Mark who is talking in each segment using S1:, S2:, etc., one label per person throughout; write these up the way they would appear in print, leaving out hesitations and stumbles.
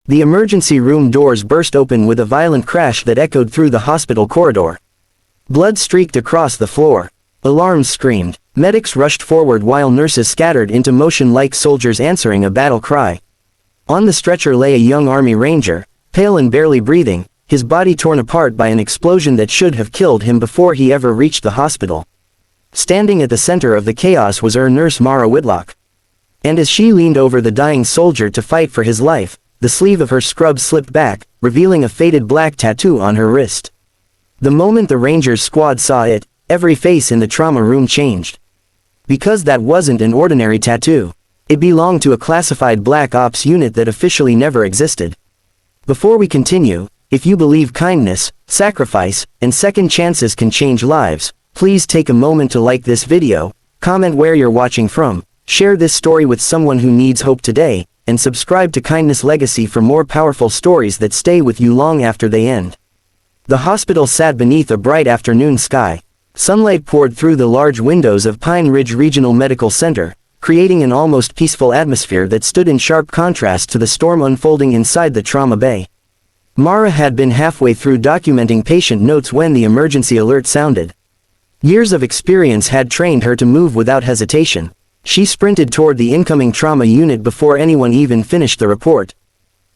S1: The emergency room doors burst open with a violent crash that echoed through the hospital corridor. Blood streaked across the floor. Alarms screamed. Medics rushed forward while nurses scattered into motion like soldiers answering a battle cry. On the stretcher lay a young Army Ranger, pale and barely breathing, his body torn apart by an explosion that should have killed him before he ever reached the hospital. Standing at the center of the chaos was nurse Mara Whitlock. And as she leaned over the dying soldier to fight for his life, the sleeve of her scrub slipped back, revealing a faded black tattoo on her wrist. The moment the Rangers squad saw it, every face in the trauma room changed. Because that wasn't an ordinary tattoo. It belonged to a classified Black Ops unit that officially never existed. Before we continue, if you believe kindness, sacrifice, and second chances can change lives, please take a moment to like this video, comment where you're watching from, share this story with someone who needs hope today, and subscribe to Kindness Legacy for more powerful stories that stay with you long after they end. The hospital sat beneath a bright afternoon sky. Sunlight poured through the large windows of Pine Ridge Regional Medical Center, creating an almost peaceful atmosphere that stood in sharp contrast to the storm unfolding inside the trauma bay. Mara had been halfway through documenting patient notes when the emergency alert sounded. Years of experience had trained her to move without hesitation. She sprinted toward the incoming trauma unit before anyone even finished the report.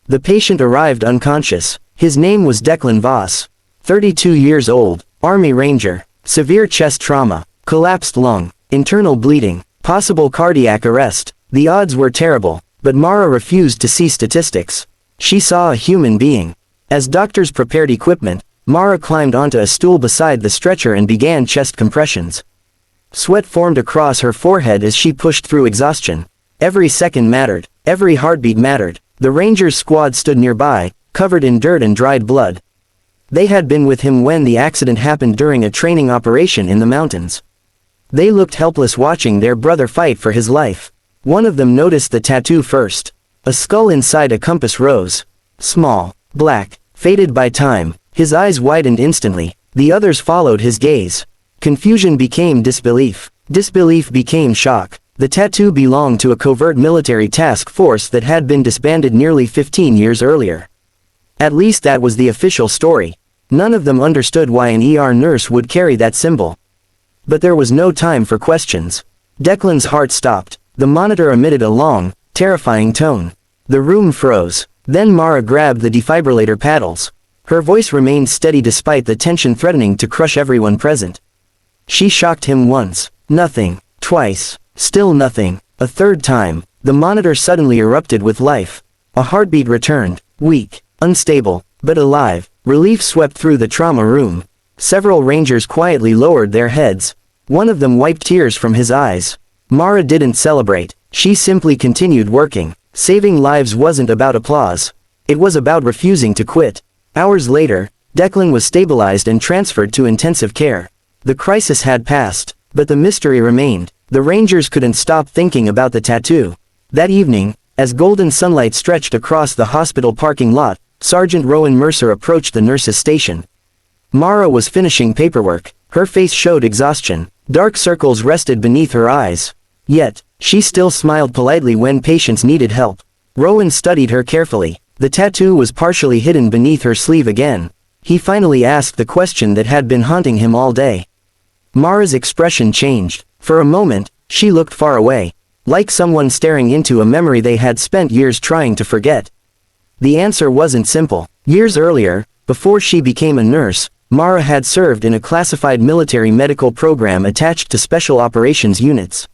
S1: The patient arrived unconscious. His name was Declan Voss. 32 years old, Army Ranger, severe chest trauma, collapsed lung, internal bleeding, possible cardiac arrest. The odds were terrible, but Mara refused to see statistics. She saw a human being. As doctors prepared equipment, Mara climbed onto a stool beside the stretcher and began chest compressions. Sweat formed across her forehead as she pushed through exhaustion. Every second mattered. Every heartbeat mattered. The Rangers squad stood nearby, covered in dirt and dried blood. They had been with him when the accident happened during a training operation in the mountains. They looked helpless watching their brother fight for his life. One of them noticed the tattoo first. A skull inside a compass rose. Small, black, faded by time. His eyes widened instantly. The others followed his gaze. Confusion became disbelief. Disbelief became shock. The tattoo belonged to a covert military task force that had been disbanded nearly 15 years earlier. At least that was the official story. None of them understood why an ER nurse would carry that symbol. But there was no time for questions. Declan's heart stopped. The monitor emitted a long, terrifying tone. The room froze. Then Mara grabbed the defibrillator paddles. Her voice remained steady despite the tension threatening to crush everyone present. She shocked him once. Nothing. Twice. Still nothing. A third time. The monitor suddenly erupted with life. A heartbeat returned. Weak. Unstable. But alive. Relief swept through the trauma room. Several Rangers quietly lowered their heads. One of them wiped tears from his eyes. Mara didn't celebrate. She simply continued working. Saving lives wasn't about applause. It was about refusing to quit. Hours later, Declan was stabilized and transferred to intensive care. The crisis had passed, but the mystery remained. The Rangers couldn't stop thinking about the tattoo. That evening, as golden sunlight stretched across the hospital parking lot, Sergeant Rowan Mercer approached the nurses' station. Mara was finishing paperwork. Her face showed exhaustion. Dark circles rested beneath her eyes. Yet, she still smiled politely when patients needed help. Rowan studied her carefully. The tattoo was partially hidden beneath her sleeve again. He finally asked the question that had been haunting him all day. Mara's expression changed. For a moment, she looked far away, like someone staring into a memory they had spent years trying to forget. The answer wasn't simple. Years earlier, before she became a nurse, Mara had served in a classified military medical program attached to special operations units.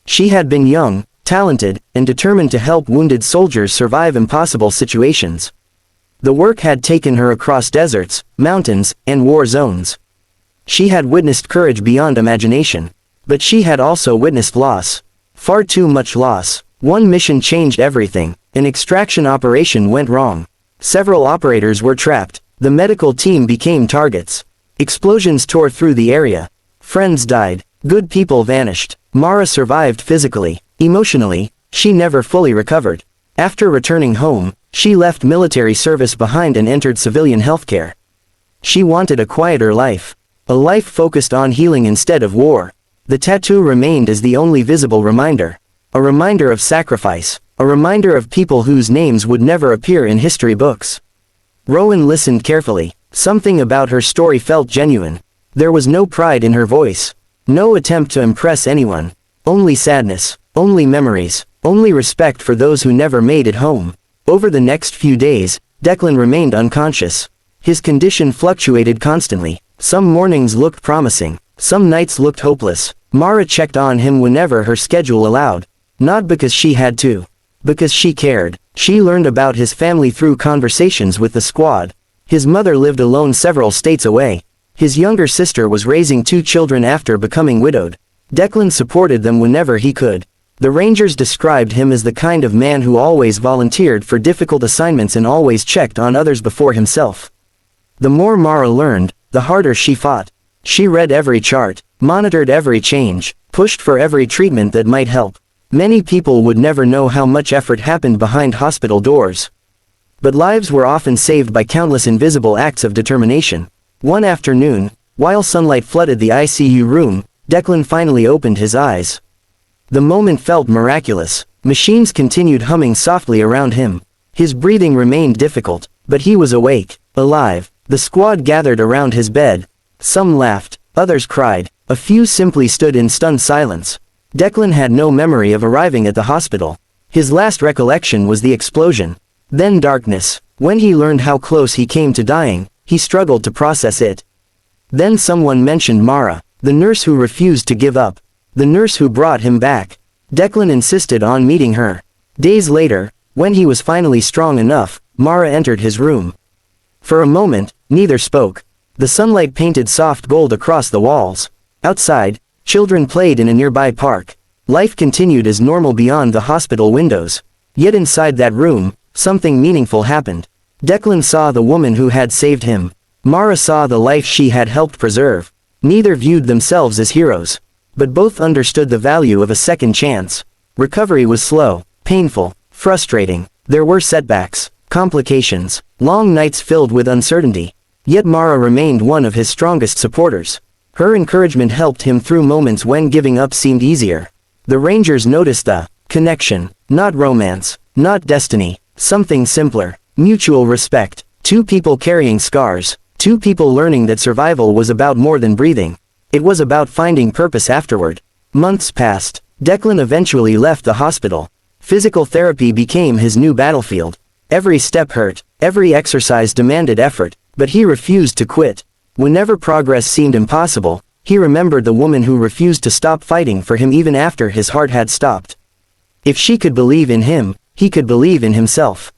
S1: She had been young, talented, and determined to help wounded soldiers survive impossible situations. The work had taken her across deserts, mountains, and war zones. She had witnessed courage beyond imagination. But she had also witnessed loss. Far too much loss. One mission changed everything. An extraction operation went wrong. Several operators were trapped. The medical team became targets. Explosions tore through the area. Friends died. Good people vanished. Mara survived physically. Emotionally, she never fully recovered. After returning home, she left military service behind and entered civilian healthcare. She wanted a quieter life. A life focused on healing instead of war. The tattoo remained as the only visible reminder. A reminder of sacrifice, A reminder of people whose names would never appear in history books. Rowan listened carefully. Something about her story felt genuine. There was no pride in her voice. No attempt to impress anyone. Only sadness. Only memories. Only respect for those who never made it home. Over the next few days, Declan remained unconscious. His condition fluctuated constantly. Some mornings looked promising. Some nights looked hopeless. Mara checked on him whenever her schedule allowed. Not because she had to. Because she cared. She learned about his family through conversations with the squad. His mother lived alone several states away. His younger sister was raising 2 children after becoming widowed. Declan supported them whenever he could. The Rangers described him as the kind of man who always volunteered for difficult assignments and always checked on others before himself. The more Mara learned, the harder she fought. She read every chart, monitored every change, pushed for every treatment that might help. Many people would never know how much effort happened behind hospital doors. But lives were often saved by countless invisible acts of determination. One afternoon, while sunlight flooded the ICU room, Declan finally opened his eyes. The moment felt miraculous. Machines continued humming softly around him. His breathing remained difficult, but he was awake, alive. The squad gathered around his bed. Some laughed, others cried, a few simply stood in stunned silence. Declan had no memory of arriving at the hospital. His last recollection was the explosion. Then darkness. When he learned how close he came to dying, he struggled to process it. Then someone mentioned Mara, the nurse who refused to give up. The nurse who brought him back. Declan insisted on meeting her. Days later, when he was finally strong enough, Mara entered his room. For a moment, neither spoke. The sunlight painted soft gold across the walls. Outside, children played in a nearby park. Life continued as normal beyond the hospital windows. Yet inside that room, something meaningful happened. Declan saw the woman who had saved him. Mara saw the life she had helped preserve. Neither viewed themselves as heroes. But both understood the value of a second chance. Recovery was slow, painful, frustrating. There were setbacks, complications, long nights filled with uncertainty. Yet Mara remained one of his strongest supporters. Her encouragement helped him through moments when giving up seemed easier. The Rangers noticed the connection, not romance, not destiny, something simpler, mutual respect. 2 people carrying scars, 2 people learning that survival was about more than breathing. It was about finding purpose afterward. Months passed. Declan eventually left the hospital. Physical therapy became his new battlefield. Every step hurt, every exercise demanded effort, but he refused to quit. Whenever progress seemed impossible, he remembered the woman who refused to stop fighting for him even after his heart had stopped. If she could believe in him, he could believe in himself.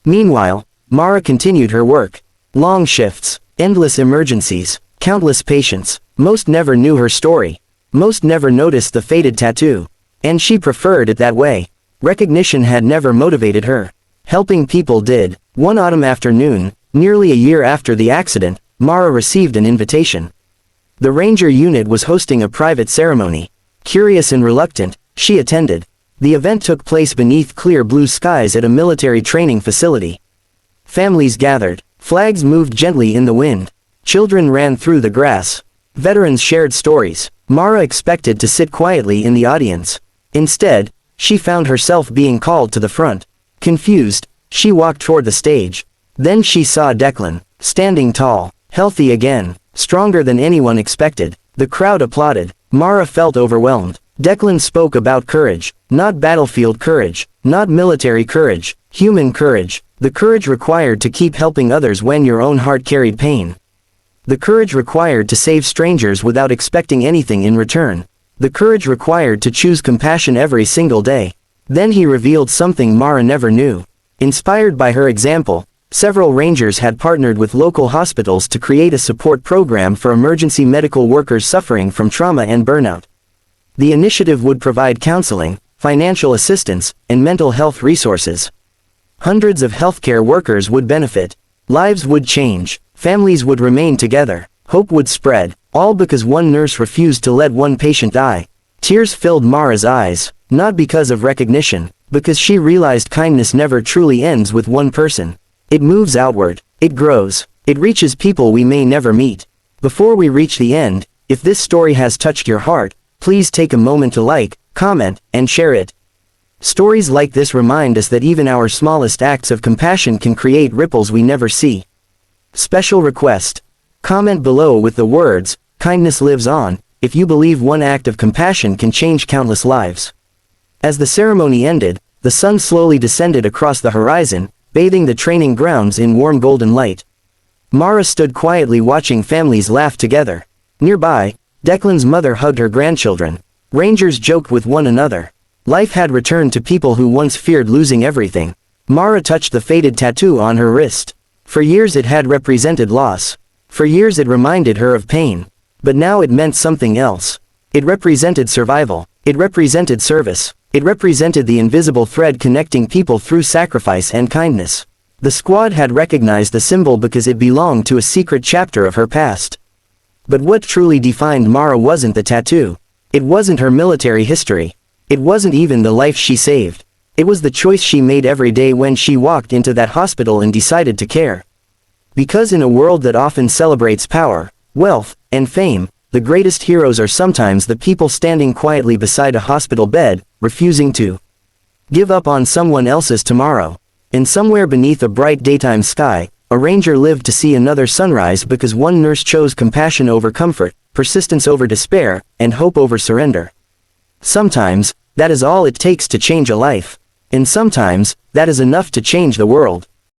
S1: Meanwhile, Mara continued her work. Long shifts, endless emergencies, countless patients. Most never knew her story. Most never noticed the faded tattoo. And she preferred it that way. Recognition had never motivated her. Helping people did. One autumn afternoon, nearly a year after the accident, Mara received an invitation. The Ranger unit was hosting a private ceremony. Curious and reluctant, she attended. The event took place beneath clear blue skies at a military training facility. Families gathered. Flags moved gently in the wind. Children ran through the grass. Veterans shared stories. Mara expected to sit quietly in the audience. Instead, she found herself being called to the front. Confused, she walked toward the stage. Then she saw Declan, standing tall, healthy again, stronger than anyone expected. The crowd applauded. Mara felt overwhelmed. Declan spoke about courage, not battlefield courage, not military courage, human courage, the courage required to keep helping others when your own heart carried pain. The courage required to save strangers without expecting anything in return. The courage required to choose compassion every single day. Then he revealed something Mara never knew. Inspired by her example, several Rangers had partnered with local hospitals to create a support program for emergency medical workers suffering from trauma and burnout. The initiative would provide counseling, financial assistance, and mental health resources. Hundreds of healthcare workers would benefit. Lives would change. Families would remain together. Hope would spread, all because one nurse refused to let one patient die. Tears filled Mara's eyes, not because of recognition, because she realized kindness never truly ends with one person. It moves outward, it grows, it reaches people we may never meet. Before we reach the end, if this story has touched your heart, please take a moment to like, comment, and share it. Stories like this remind us that even our smallest acts of compassion can create ripples we never see. Special request. Comment below with the words, "Kindness lives on," if you believe one act of compassion can change countless lives. As the ceremony ended, the sun slowly descended across the horizon, bathing the training grounds in warm golden light. Mara stood quietly watching families laugh together. Nearby, Declan's mother hugged her grandchildren. Rangers joked with one another. Life had returned to people who once feared losing everything. Mara touched the faded tattoo on her wrist. For years it had represented loss. For years it reminded her of pain. But now it meant something else. It represented survival. It represented service. It represented the invisible thread connecting people through sacrifice and kindness. The squad had recognized the symbol because it belonged to a secret chapter of her past. But what truly defined Mara wasn't the tattoo. It wasn't her military history. It wasn't even the life she saved. It was the choice she made every day when she walked into that hospital and decided to care. Because in a world that often celebrates power, wealth, and fame, the greatest heroes are sometimes the people standing quietly beside a hospital bed, refusing to give up on someone else's tomorrow. And somewhere beneath a bright daytime sky, a ranger lived to see another sunrise because one nurse chose compassion over comfort, persistence over despair, and hope over surrender. Sometimes, that is all it takes to change a life. And sometimes, that is enough to change the world.